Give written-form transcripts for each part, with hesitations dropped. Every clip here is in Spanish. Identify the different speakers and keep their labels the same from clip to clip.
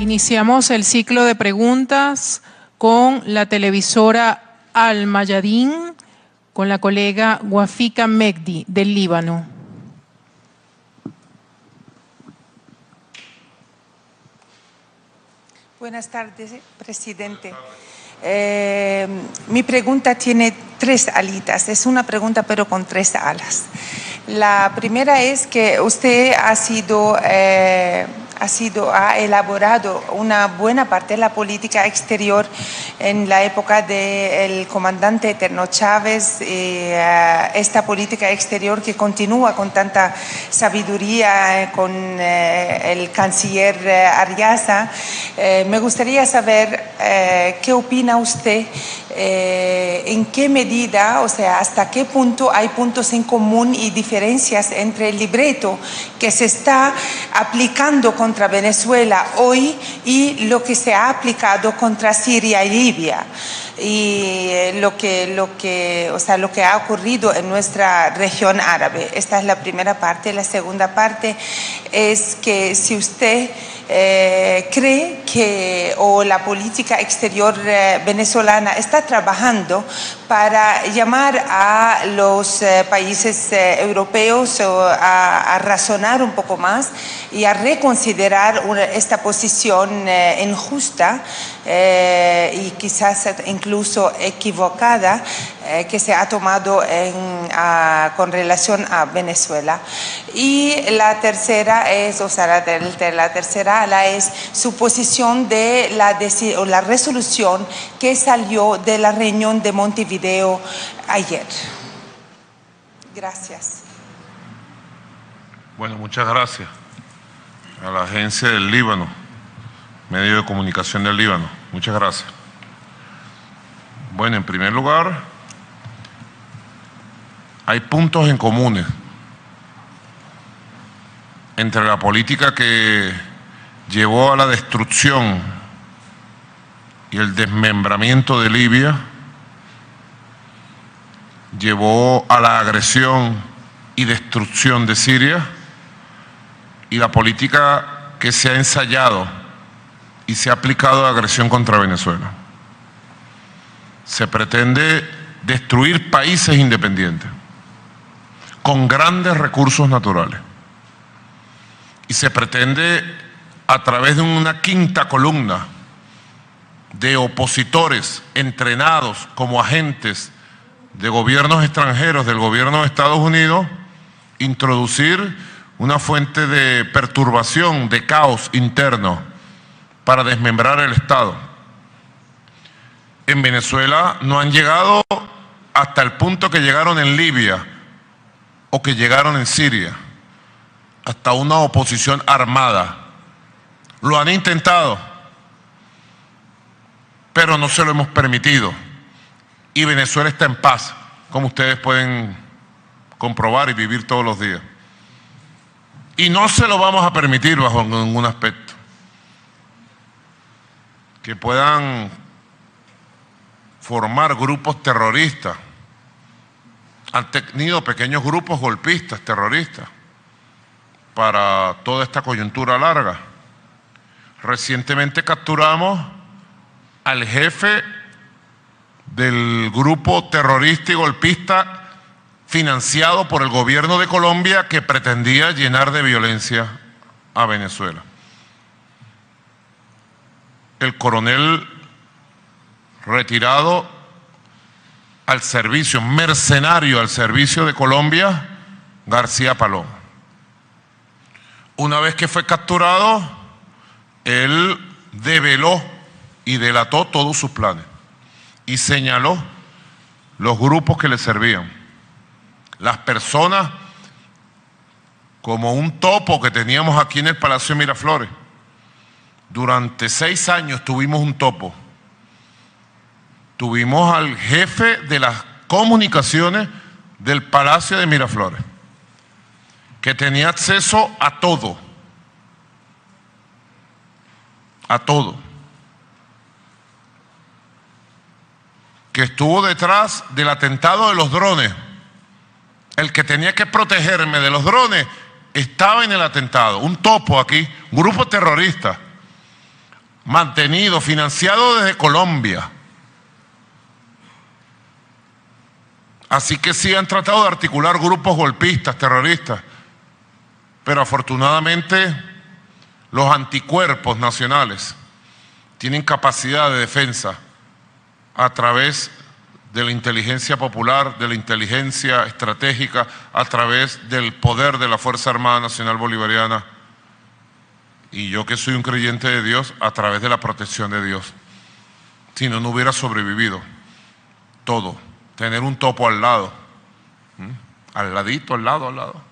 Speaker 1: Iniciamos el ciclo de preguntas con la televisora Al Mayadin, con la colega Wafika Mehdi, del Líbano.
Speaker 2: Buenas tardes, presidente. Mi pregunta tiene 3 alitas. Es una pregunta, pero con 3 alas. La primera es que usted ha elaborado una buena parte de la política exterior en la época del comandante Eterno Chávez, esta política exterior que continúa con tanta sabiduría con el canciller Arriaza. Me gustaría saber qué opina usted, en qué medida, o sea, hasta qué punto hay puntos en común y diferencias entre el libreto que se está aplicando contra Venezuela hoy y lo que se ha aplicado contra Siria y Libia, y lo que ha ocurrido en nuestra región árabe. Esta es la primera parte. La segunda parte es que si usted cree que la política exterior venezolana está trabajando para llamar a los países europeos a razonar un poco más y a reconsiderar esta posición injusta y quizás incluso equivocada que se ha tomado con relación a Venezuela. Y la tercera es, la tercera ala es su posición de la resolución que salió de la reunión de Montevideo ayer. Gracias.
Speaker 3: Bueno, muchas gracias a la agencia del Líbano, medio de comunicación del Líbano. Muchas gracias. Bueno, en primer lugar, hay puntos en comunes entre la política que llevó a la destrucción y el desmembramiento de Libia, llevó a la agresión y destrucción de Siria, y la política que se ha ensayado y se ha aplicado de agresión contra Venezuela. Se pretende destruir países independientes con grandes recursos naturales, y se pretende, a través de una quinta columna de opositores entrenados como agentes de gobiernos extranjeros del gobierno de Estados Unidos, introducir una fuente de perturbación, de caos interno para desmembrar el Estado. En Venezuela no han llegado hasta el punto que llegaron en Libia o que llegaron en Siria, hasta una oposición armada. Lo han intentado, pero no se lo hemos permitido. Y Venezuela está en paz, como ustedes pueden comprobar y vivir todos los días. Y no se lo vamos a permitir bajo ningún aspecto. Que puedan formar grupos terroristas. Han tenido pequeños grupos golpistas, terroristas, para toda esta coyuntura larga. Recientemente capturamos al jefe del grupo terrorista y golpista financiado por el gobierno de Colombia, que pretendía llenar de violencia a Venezuela. El coronel retirado al servicio, mercenario al servicio de Colombia, García Palomo. Una vez que fue capturado, él develó y delató todos sus planes y señaló los grupos que le servían. Las personas, como un topo que teníamos aquí en el Palacio de Miraflores. Durante 6 años tuvimos un topo. Tuvimos al jefe de las comunicaciones del Palacio de Miraflores, que tenía acceso a todo. A todo. Que estuvo detrás del atentado de los drones. El que tenía que protegerme de los drones estaba en el atentado. Un topo aquí, un grupo terrorista. mantenido, financiado desde Colombia. Así que sí han tratado de articular grupos golpistas, terroristas, pero afortunadamente los anticuerpos nacionales tienen capacidad de defensa a través de la inteligencia popular, de la inteligencia estratégica, a través del poder de la Fuerza Armada Nacional Bolivariana. Y yo, que soy un creyente de Dios, a través de la protección de Dios. Si no, no hubiera sobrevivido todo. Tener un topo al lado, al ladito, al lado.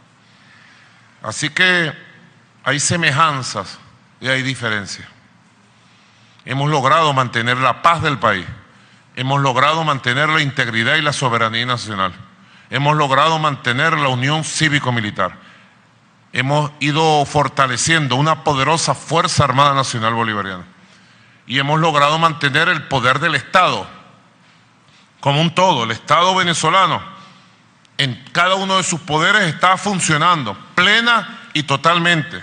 Speaker 3: Así que hay semejanzas y hay diferencias. Hemos logrado mantener la paz del país. Hemos logrado mantener la integridad y la soberanía nacional. Hemos logrado mantener la unión cívico-militar. Hemos ido fortaleciendo una poderosa Fuerza Armada Nacional Bolivariana. Y hemos logrado mantener el poder del Estado como un todo. El Estado venezolano, en cada uno de sus poderes, está funcionando plena y totalmente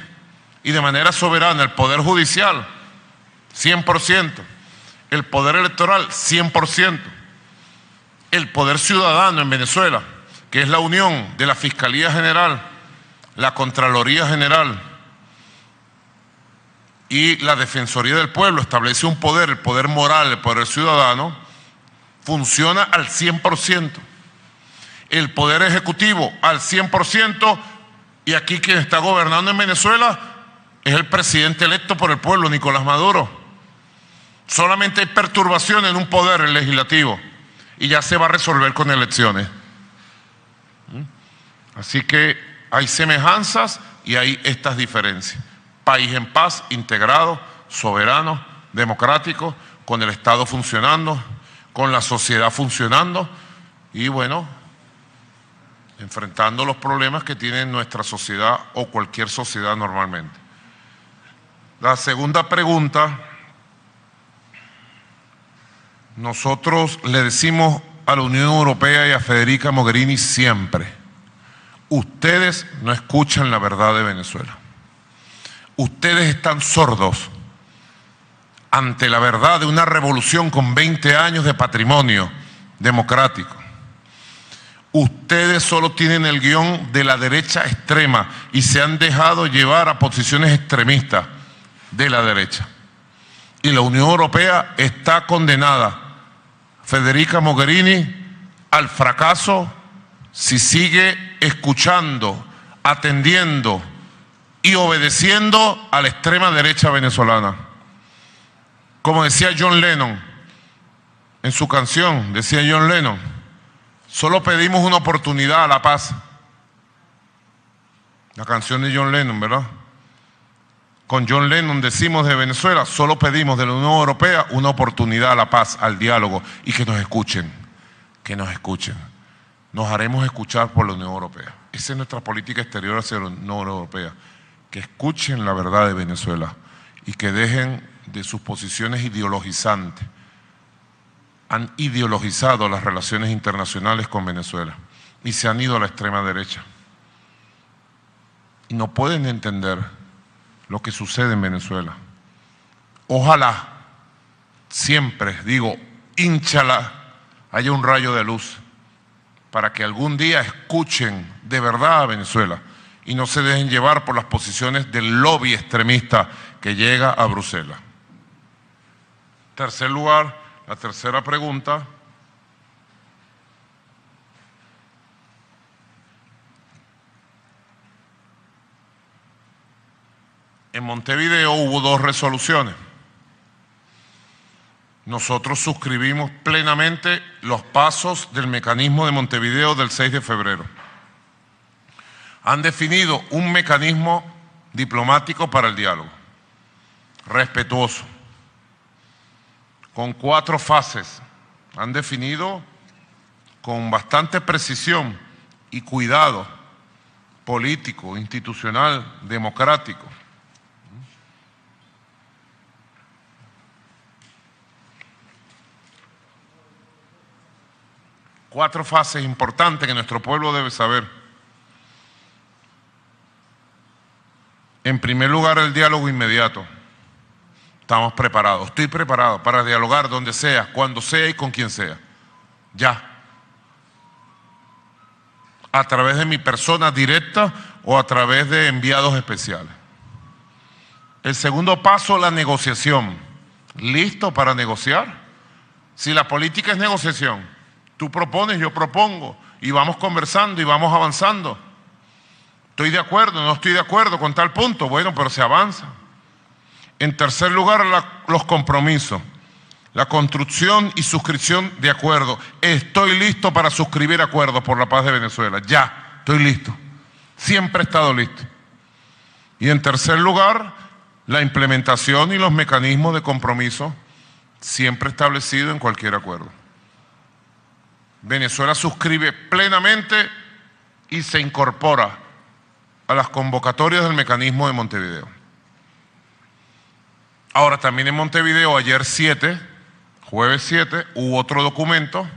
Speaker 3: y de manera soberana. El Poder Judicial, 100%. El Poder Electoral, 100%. El Poder Ciudadano en Venezuela, que es la unión de la Fiscalía General, la Contraloría General y la Defensoría del Pueblo, establece un poder, el poder moral, el poder ciudadano, funciona al 100%. El Poder Ejecutivo al 100%, y aquí quien está gobernando en Venezuela es el presidente electo por el pueblo, Nicolás Maduro. Solamente hay perturbación en un poder, el legislativo, y ya se va a resolver con elecciones. Así que hay semejanzas y hay estas diferencias. País en paz, integrado, soberano, democrático, con el Estado funcionando, con la sociedad funcionando y, bueno, enfrentando los problemas que tiene nuestra sociedad o cualquier sociedad normalmente. La segunda pregunta, nosotros le decimos a la Unión Europea y a Federica Mogherini siempre: ustedes no escuchan la verdad de Venezuela. Ustedes están sordos ante la verdad de una revolución con 20 años de patrimonio democrático. Ustedes solo tienen el guión de la derecha extrema y se han dejado llevar a posiciones extremistas de la derecha. Y la Unión Europea está condenada, Federica Mogherini, al fracaso si sigue escuchando, atendiendo y obedeciendo a la extrema derecha venezolana. Como decía John Lennon en su canción, decía John Lennon: solo pedimos una oportunidad a la paz. La canción de John Lennon, ¿verdad? Con John Lennon decimos de Venezuela: solo pedimos de la Unión Europea una oportunidad a la paz, al diálogo, y que nos escuchen, que nos escuchen. Nos haremos escuchar por la Unión Europea. Esa es nuestra política exterior hacia la Unión Europea. Que escuchen la verdad de Venezuela y que dejen de sus posiciones ideologizantes. Han ideologizado las relaciones internacionales con Venezuela y se han ido a la extrema derecha. Y no pueden entender lo que sucede en Venezuela. Ojalá, siempre digo, ínchala, haya un rayo de luz para que algún día escuchen de verdad a Venezuela y no se dejen llevar por las posiciones del lobby extremista que llega a Bruselas. Tercer lugar, la tercera pregunta. En Montevideo hubo 2 resoluciones. Nosotros suscribimos plenamente los pasos del mecanismo de Montevideo del 6 de febrero. Han definido un mecanismo diplomático para el diálogo, respetuoso, con 4 fases. Han definido con bastante precisión y cuidado político, institucional, democrático. Cuatro fases importantes que nuestro pueblo debe saber. En primer lugar, el diálogo inmediato. Estamos preparados. Estoy preparado para dialogar donde sea, cuando sea y con quien sea. Ya. A través de mi persona directa o a través de enviados especiales. El segundo paso, la negociación. ¿Listo para negociar? Si la política es negociación, tú propones, yo propongo, y vamos conversando y vamos avanzando. Estoy de acuerdo, no estoy de acuerdo con tal punto, bueno, pero se avanza. En tercer lugar, los compromisos. La construcción y suscripción de acuerdos. Estoy listo para suscribir acuerdos por la paz de Venezuela. Ya, estoy listo. Siempre he estado listo. Y en tercer lugar, la implementación y los mecanismos de compromiso siempre establecidos en cualquier acuerdo. Venezuela suscribe plenamente y se incorpora a las convocatorias del mecanismo de Montevideo. Ahora, también en Montevideo, ayer jueves 7, hubo otro documento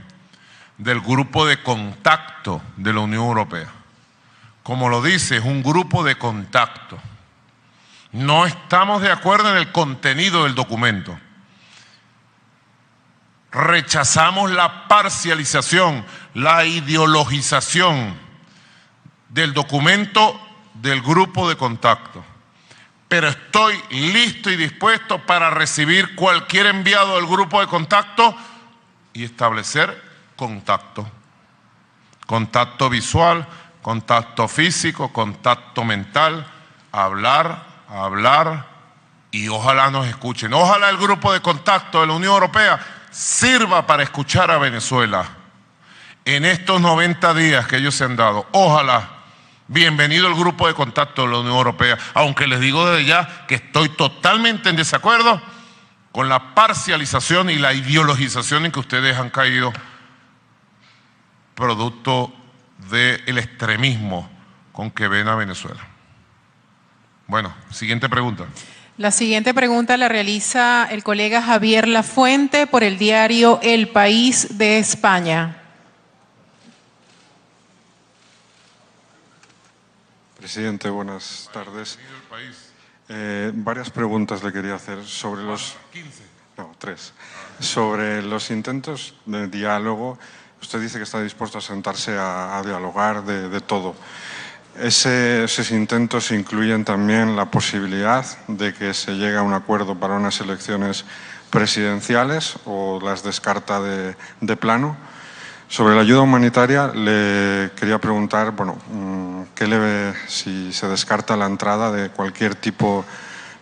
Speaker 3: del grupo de contacto de la Unión Europea. Como lo dice, es un grupo de contacto. No estamos de acuerdo en el contenido del documento. Rechazamos la parcialización, la ideologización del documento del grupo de contacto. Pero estoy listo y dispuesto para recibir cualquier enviado del grupo de contacto y establecer contacto. Contacto visual, contacto físico, contacto mental, hablar y ojalá nos escuchen. Ojalá el grupo de contacto de la Unión Europea sirva para escuchar a Venezuela en estos 90 días que ellos se han dado. Ojalá. Bienvenido al grupo de contacto de la Unión Europea, aunque les digo desde ya que estoy totalmente en desacuerdo con la parcialización y la ideologización en que ustedes han caído producto del extremismo con que ven a Venezuela. Bueno, siguiente pregunta.
Speaker 1: La siguiente pregunta la realiza el colega Javier Lafuente por el diario El País de España.
Speaker 4: Presidente, buenas tardes. Varias preguntas le quería hacer sobre tres. Sobre los intentos de diálogo. Usted dice que está dispuesto a sentarse a dialogar de todo. ¿Esos intentos incluyen también la posibilidad de que se llegue a un acuerdo para unas elecciones presidenciales o las descarta de plano? Sobre la ayuda humanitaria le quería preguntar, ¿qué le ve si se descarta la entrada de cualquier tipo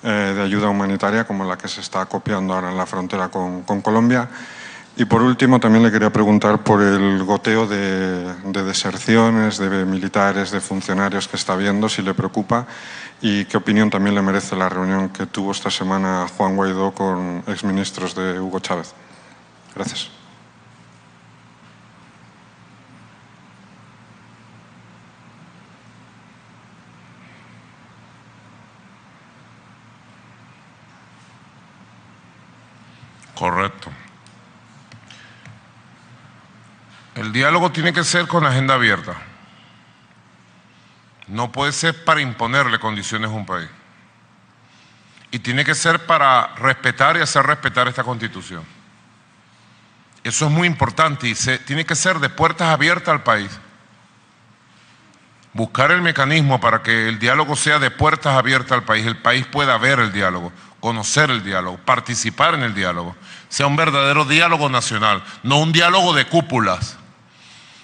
Speaker 4: de ayuda humanitaria como la que se está copiando ahora en la frontera con Colombia? Y por último también le quería preguntar por el goteo de deserciones de militares, de funcionarios que está habiendo, si le preocupa, y qué opinión también le merece la reunión que tuvo esta semana Juan Guaidó con exministros de Hugo Chávez. Gracias.
Speaker 3: Correcto. El diálogo tiene que ser con agenda abierta. No puede ser para imponerle condiciones a un país. Y tiene que ser para respetar y hacer respetar esta Constitución. Eso es muy importante y tiene que ser de puertas abiertas al país. Buscar el mecanismo para que el diálogo sea de puertas abiertas al país. El país pueda ver el diálogo, conocer el diálogo, participar en el diálogo. Sea un verdadero diálogo nacional, no un diálogo de cúpulas.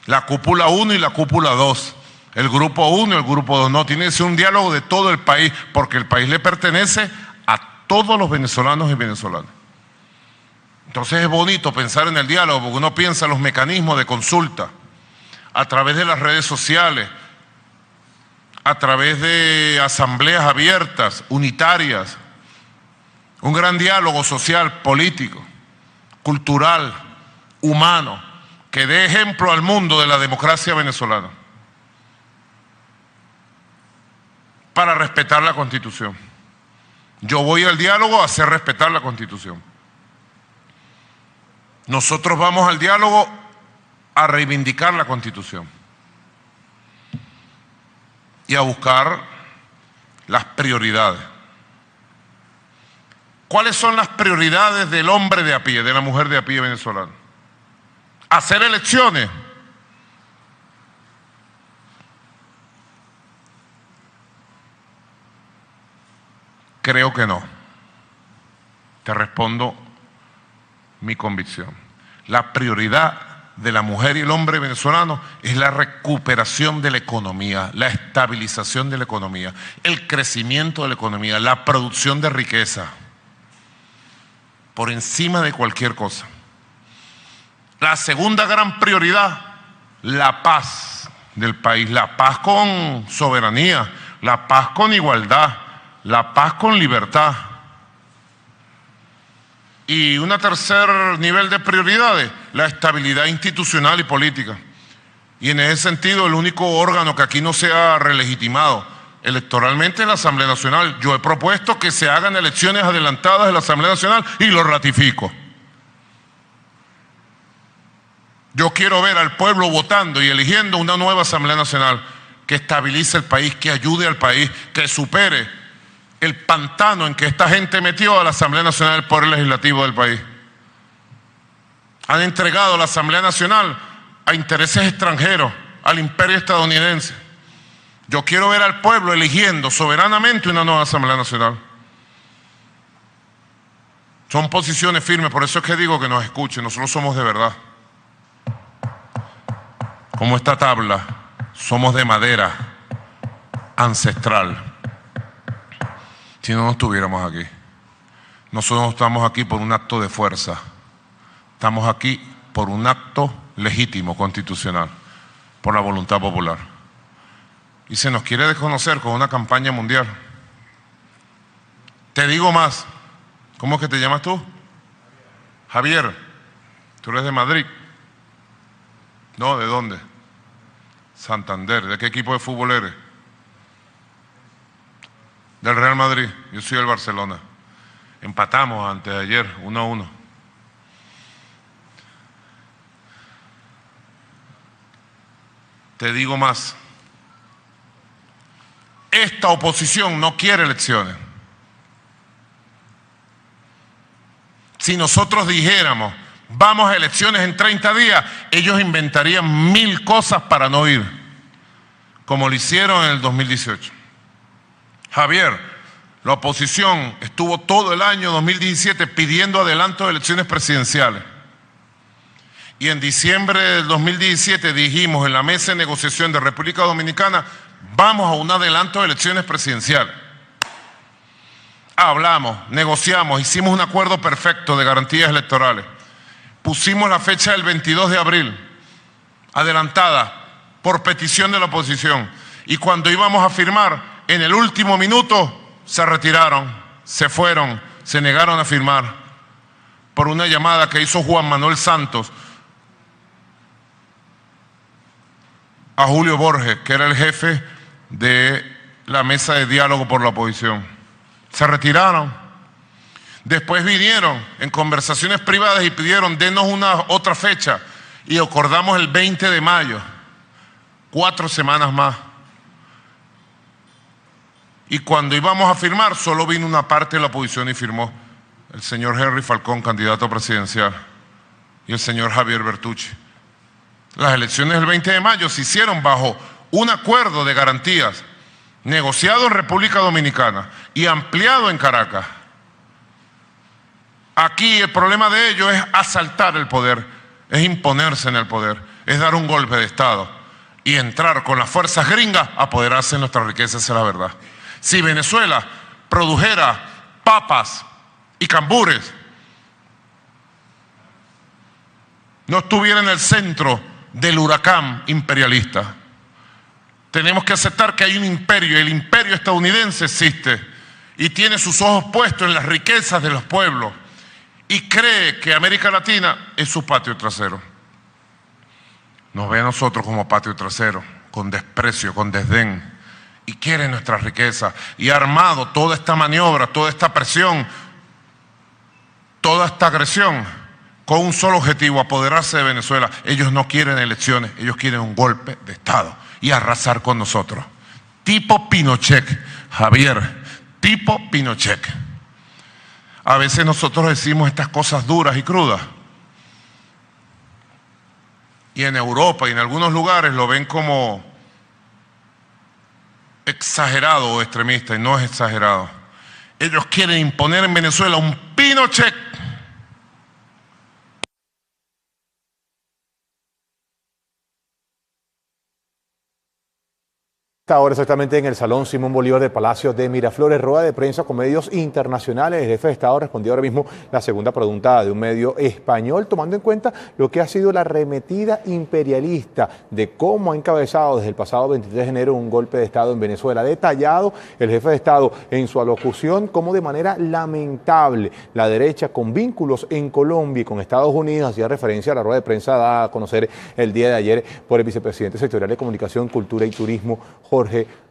Speaker 3: La cúpula 1 y la cúpula 2. El grupo 1 y el grupo 2. No, tiene que ser un diálogo de todo el país, porque el país le pertenece a todos los venezolanos y venezolanas. Entonces es bonito pensar en el diálogo, porque uno piensa en los mecanismos de consulta, a través de las redes sociales, a través de asambleas abiertas, unitarias, un gran diálogo social, político, cultural, humano, que dé ejemplo al mundo de la democracia venezolana, para respetar la Constitución. Yo voy al diálogo a hacer respetar la Constitución. Nosotros vamos al diálogo a reivindicar la Constitución y a buscar las prioridades. ¿Cuáles son las prioridades del hombre de a pie, de la mujer de a pie venezolana? ¿Hacer elecciones? Creo que no. Te respondo mi convicción. La prioridad de la mujer y el hombre venezolano es la recuperación de la economía, la estabilización de la economía, el crecimiento de la economía, la producción de riqueza, por encima de cualquier cosa. La segunda gran prioridad, la paz del país, la paz con soberanía, la paz con igualdad, la paz con libertad. Y un tercer nivel de prioridades, la estabilidad institucional y política. Y en ese sentido, el único órgano que aquí no se ha relegitimado electoralmente es la Asamblea Nacional. Yo he propuesto que se hagan elecciones adelantadas de la Asamblea Nacional y lo ratifico. Yo quiero ver al pueblo votando y eligiendo una nueva Asamblea Nacional que estabilice el país, que ayude al país, que supere el pantano en que esta gente metió a la Asamblea Nacional del Poder Legislativo del país. Han entregado la Asamblea Nacional a intereses extranjeros, al imperio estadounidense. Yo quiero ver al pueblo eligiendo soberanamente una nueva Asamblea Nacional. Son posiciones firmes, por eso es que digo que nos escuchen, nosotros somos de verdad. Como esta tabla, somos de madera ancestral. Si no, no estuviéramos aquí. Nosotros no estamos aquí por un acto de fuerza. Estamos aquí por un acto legítimo, constitucional, por la voluntad popular. Y se nos quiere desconocer con una campaña mundial. Te digo más. ¿Cómo es que te llamas tú? Javier. ¿Tú eres de Madrid? No, ¿de dónde? Santander. ¿De qué equipo de fútbol eres? Del Real Madrid. Yo soy del Barcelona. Empatamos antes de ayer, 1-1. Te digo más. Esta oposición no quiere elecciones. Si nosotros dijéramos, vamos a elecciones en 30 días, ellos inventarían 1000 cosas para no ir, como lo hicieron en el 2018. Javier, la oposición estuvo todo el año 2017 pidiendo adelanto de elecciones presidenciales. Y en diciembre del 2017 dijimos en la mesa de negociación de República Dominicana, vamos a un adelanto de elecciones presidenciales. Hablamos, negociamos, hicimos un acuerdo perfecto de garantías electorales. Pusimos la fecha del 22 de abril, adelantada por petición de la oposición. Y cuando íbamos a firmar, en el último minuto se retiraron, se fueron, se negaron a firmar por una llamada que hizo Juan Manuel Santos a Julio Borges, que era el jefe de la mesa de diálogo por la oposición. Se retiraron. Después vinieron en conversaciones privadas y pidieron, denos una otra fecha, y acordamos el 20 de mayo, 4 semanas más. Y cuando íbamos a firmar, solo vino una parte de la oposición y firmó el señor Henry Falcón, candidato presidencial, y el señor Javier Bertucci. Las elecciones del 20 de mayo se hicieron bajo un acuerdo de garantías negociado en República Dominicana y ampliado en Caracas. Aquí el problema de ellos es asaltar el poder, es imponerse en el poder, es dar un golpe de Estado y entrar con las fuerzas gringas a apoderarse de nuestra riqueza, esa es la verdad. Si Venezuela produjera papas y cambures, no estuviera en el centro del huracán imperialista. Tenemos que aceptar que hay un imperio, el imperio estadounidense existe y tiene sus ojos puestos en las riquezas de los pueblos y cree que América Latina es su patio trasero. Nos ve a nosotros como patio trasero, con desprecio, con desdén, y quiere nuestra riqueza, y ha armado toda esta maniobra, toda esta presión, toda esta agresión, con un solo objetivo, apoderarse de Venezuela. Ellos no quieren elecciones, ellos quieren un golpe de Estado y arrasar con nosotros. Tipo Pinochet, Javier, tipo Pinochet. a veces nosotros decimos estas cosas duras y crudas. Y en Europa y en algunos lugares lo ven como exagerado o extremista, y no es exagerado. Ellos quieren imponer en Venezuela un Pinochet.
Speaker 5: Ahora exactamente en el Salón Simón Bolívar del Palacio de Miraflores, rueda de prensa con medios internacionales. El jefe de Estado respondió ahora mismo la segunda pregunta de un medio español, tomando en cuenta lo que ha sido la arremetida imperialista de cómo ha encabezado desde el pasado 23 de enero un golpe de Estado en Venezuela. Ha detallado el jefe de Estado en su alocución cómo de manera lamentable la derecha con vínculos en Colombia y con Estados Unidos, hacía referencia a la rueda de prensa dada a conocer el día de ayer por el vicepresidente sectorial de Comunicación, Cultura y Turismo, Jorge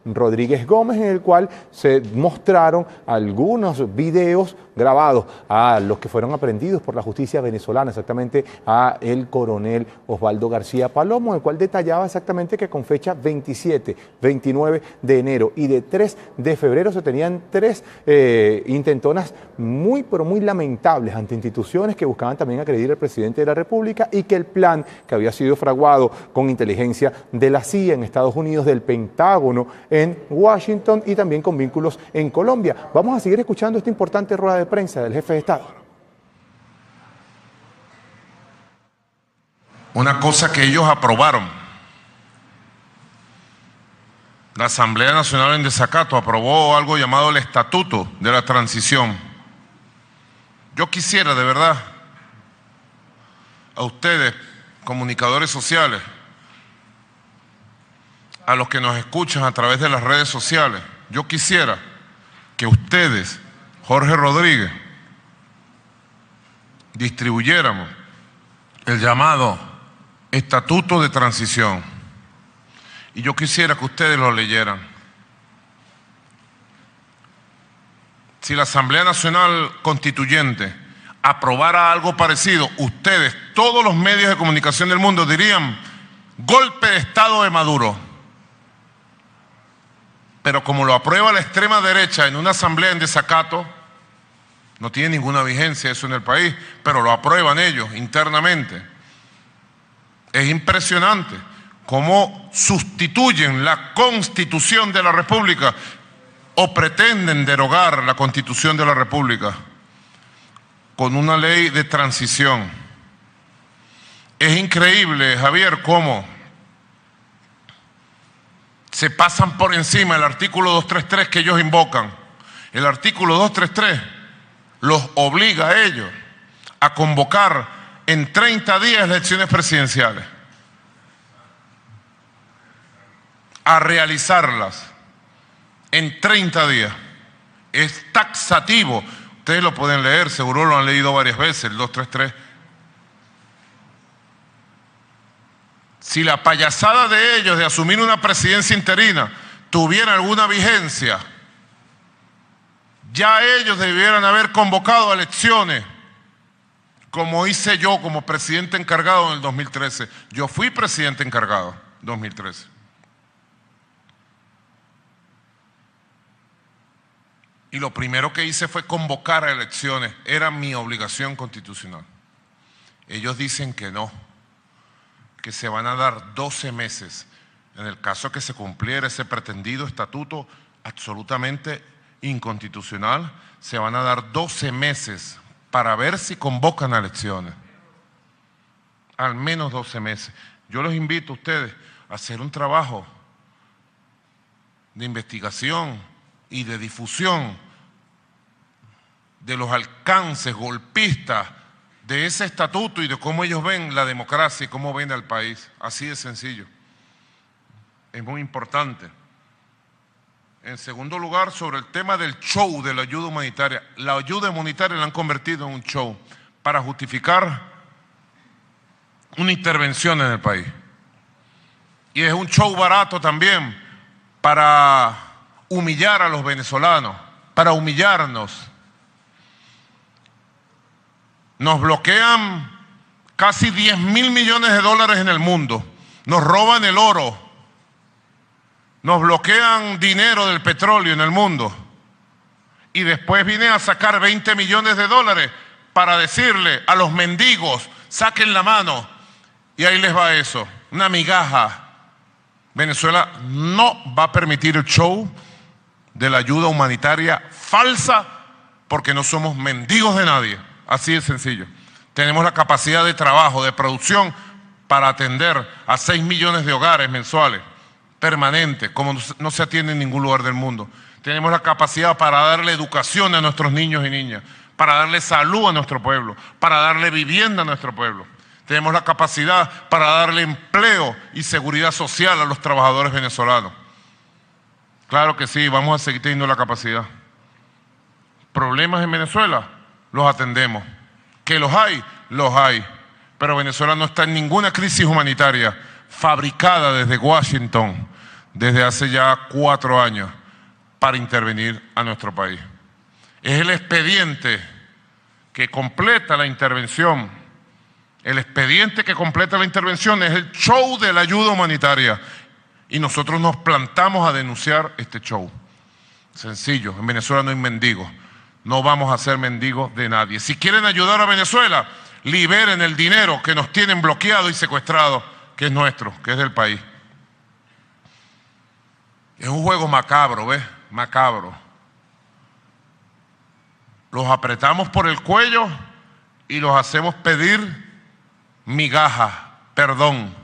Speaker 5: Rodríguez Gómez, en el cual se mostraron algunos videos grabados a los que fueron aprehendidos por la justicia venezolana, exactamente a el coronel Osvaldo García Palomo, el cual detallaba exactamente que con fecha 27, 29 de enero y de 3 de febrero se tenían 3 intentonas muy, pero muy lamentables ante instituciones que buscaban también agredir al presidente de la República, y que el plan que había sido fraguado con inteligencia de la CIA en Estados Unidos, del Pentágono en Washington y también con vínculos en Colombia. Vamos a seguir escuchando esta importante rueda de prensa del jefe de Estado.
Speaker 3: Una cosa que ellos aprobaron. La Asamblea Nacional en desacato aprobó algo llamado el Estatuto de la Transición. Yo quisiera, de verdad, a ustedes, comunicadores sociales, a los que nos escuchan a través de las redes sociales, yo quisiera que ustedes, Jorge Rodríguez, distribuyéramos el llamado Estatuto de Transición. Y yo quisiera que ustedes lo leyeran. Si la Asamblea Nacional Constituyente aprobara algo parecido, ustedes, todos los medios de comunicación del mundo dirían golpe de Estado de Maduro. Pero como lo aprueba la extrema derecha en una asamblea en desacato, no tiene ninguna vigencia eso en el país, pero lo aprueban ellos internamente. Es impresionante cómo sustituyen la Constitución de la República o pretenden derogar la Constitución de la República con una ley de transición. Es increíble, Javier, cómo se pasan por encima el artículo 233 que ellos invocan. El artículo 233 los obliga a ellos a convocar en 30 días elecciones presidenciales, a realizarlas en 30 días. Es taxativo. Ustedes lo pueden leer, seguro lo han leído varias veces, el 233. Si la payasada de ellos de asumir una presidencia interina tuviera alguna vigencia, ya ellos debieran haber convocado a elecciones, como hice yo como presidente encargado en el 2013. Yo fui presidente encargado en 2013. Y lo primero que hice fue convocar a elecciones. Era mi obligación constitucional. Ellos dicen que no, que se van a dar 12 meses. En el caso que se cumpliera ese pretendido estatuto absolutamente inconstitucional, se van a dar 12 meses para ver si convocan a elecciones. Al menos 12 meses. Yo los invito a ustedes a hacer un trabajo de investigación y de difusión de los alcances golpistas de ese estatuto y de cómo ellos ven la democracia y cómo ven al país. Así de sencillo. Es muy importante. En segundo lugar, sobre el tema del show de la ayuda humanitaria. La ayuda humanitaria la han convertido en un show para justificar una intervención en el país. Y es un show barato también para humillar a los venezolanos, para humillarnos. Nos bloquean casi 10.000 millones de dólares en el mundo. Nos roban el oro. Nos bloquean dinero del petróleo en el mundo. Y después vine a sacar 20 millones de dólares para decirle a los mendigos, saquen la mano. Y ahí les va eso, una migaja. Venezuela no va a permitir el show de la ayuda humanitaria falsa porque no somos mendigos de nadie. Así de sencillo. Tenemos la capacidad de trabajo, de producción para atender a 6 millones de hogares mensuales, permanentes, como no se atiende en ningún lugar del mundo. Tenemos la capacidad para darle educación a nuestros niños y niñas, para darle salud a nuestro pueblo, para darle vivienda a nuestro pueblo. Tenemos la capacidad para darle empleo y seguridad social a los trabajadores venezolanos. Claro que sí, vamos a seguir teniendo la capacidad. ¿Problemas en Venezuela? Los atendemos. ¿Que los hay? Los hay. Pero Venezuela no está en ninguna crisis humanitaria fabricada desde Washington, desde hace ya 4 años, para intervenir a nuestro país. Es el expediente que completa la intervención. El expediente que completa la intervención es el show de la ayuda humanitaria. Y nosotros nos plantamos a denunciar este show. Sencillo, en Venezuela no hay mendigos. No vamos a ser mendigos de nadie. Si quieren ayudar a Venezuela, liberen el dinero que nos tienen bloqueado y secuestrado, que es nuestro, que es del país. Es un juego macabro, ¿ves? Macabro. Los apretamos por el cuello y los hacemos pedir migajas, perdón.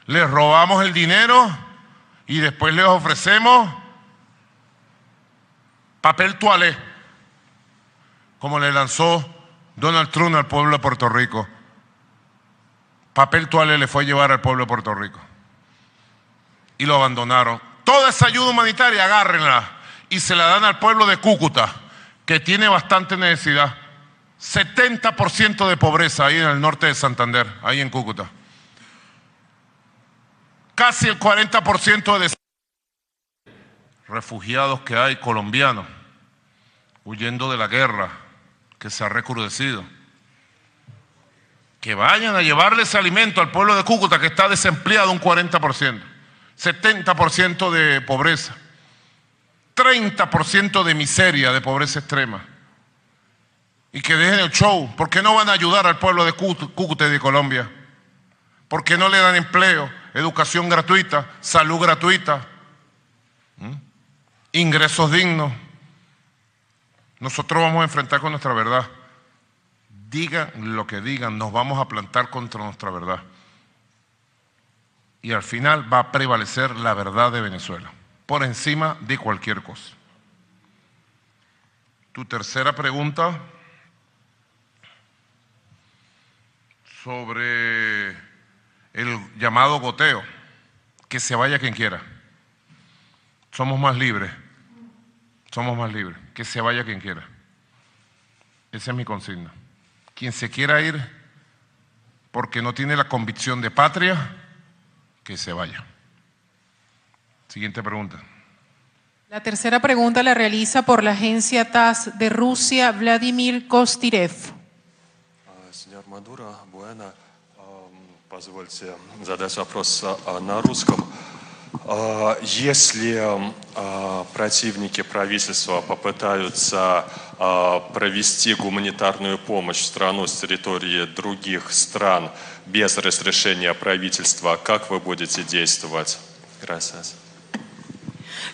Speaker 3: Les robamos el dinero y después les ofrecemos papel toalé, como le lanzó Donald Trump al pueblo de Puerto Rico. Papel toalé le fue a llevar al pueblo de Puerto Rico. Y lo abandonaron. Toda esa ayuda humanitaria, agárrenla y se la dan al pueblo de Cúcuta, que tiene bastante necesidad. 70% de pobreza ahí en el norte de Santander, ahí en Cúcuta. Casi el 40% de refugiados que hay colombianos huyendo de la guerra que se ha recrudecido. Que vayan a llevarles alimento al pueblo de Cúcuta, que está desempleado un 40%, 70% de pobreza, 30% de miseria, de pobreza extrema. Y que dejen el show. ¿Por qué no van a ayudar al pueblo de Cúcuta y de Colombia? ¿Por qué no le dan empleo, educación gratuita, salud gratuita, ingresos dignos? Nosotros vamos a enfrentar con nuestra verdad. Digan lo que digan, nos vamos a plantar contra nuestra verdad. Y al final va a prevalecer la verdad de Venezuela, por encima de cualquier cosa. Tu tercera pregunta sobre el llamado goteo, que se vaya quien quiera. Somos más libres, que se vaya quien quiera. Esa es mi consigna. Quien se quiera ir porque no tiene la convicción de patria, que se vaya. Siguiente pregunta.
Speaker 1: La tercera pregunta la realiza por la agencia TASS de Rusia, Vladimir Kostirev.
Speaker 6: Señor Maduro, bueno, позвольте задать вопрос на русском. Если противники правительства попытаются провести гуманитарную помощь в страну с территории других стран без разрешения правительства, как вы будете действовать? Gracias.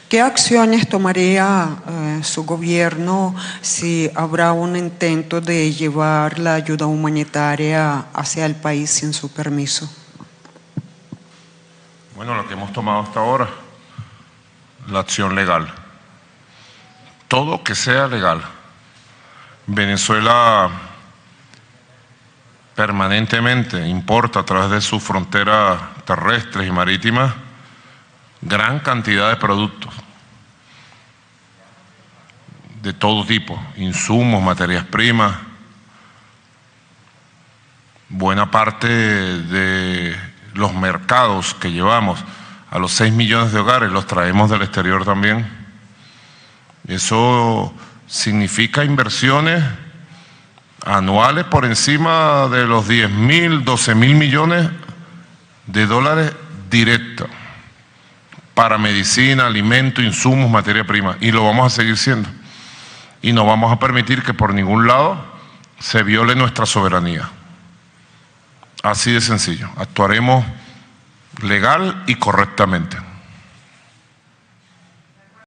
Speaker 7: ¿Qué acciones tomaría su gobierno si habrá un intento de llevar la ayuda humanitaria hacia el país sin su permiso?
Speaker 3: Bueno, lo que hemos tomado hasta ahora, la acción legal. Todo que sea legal. Venezuela permanentemente importa a través de sus fronteras terrestres y marítimas gran cantidad de productos de todo tipo, insumos, materias primas. Buena parte de los mercados que llevamos a los 6 millones de hogares los traemos del exterior también. Eso significa inversiones anuales por encima de los 10.000, 12.000 millones de dólares directos para medicina, alimento, insumos, materia prima, y lo vamos a seguir siendo. y no vamos a permitir que por ningún lado se viole nuestra soberanía. Así de sencillo. Actuaremos legal y correctamente.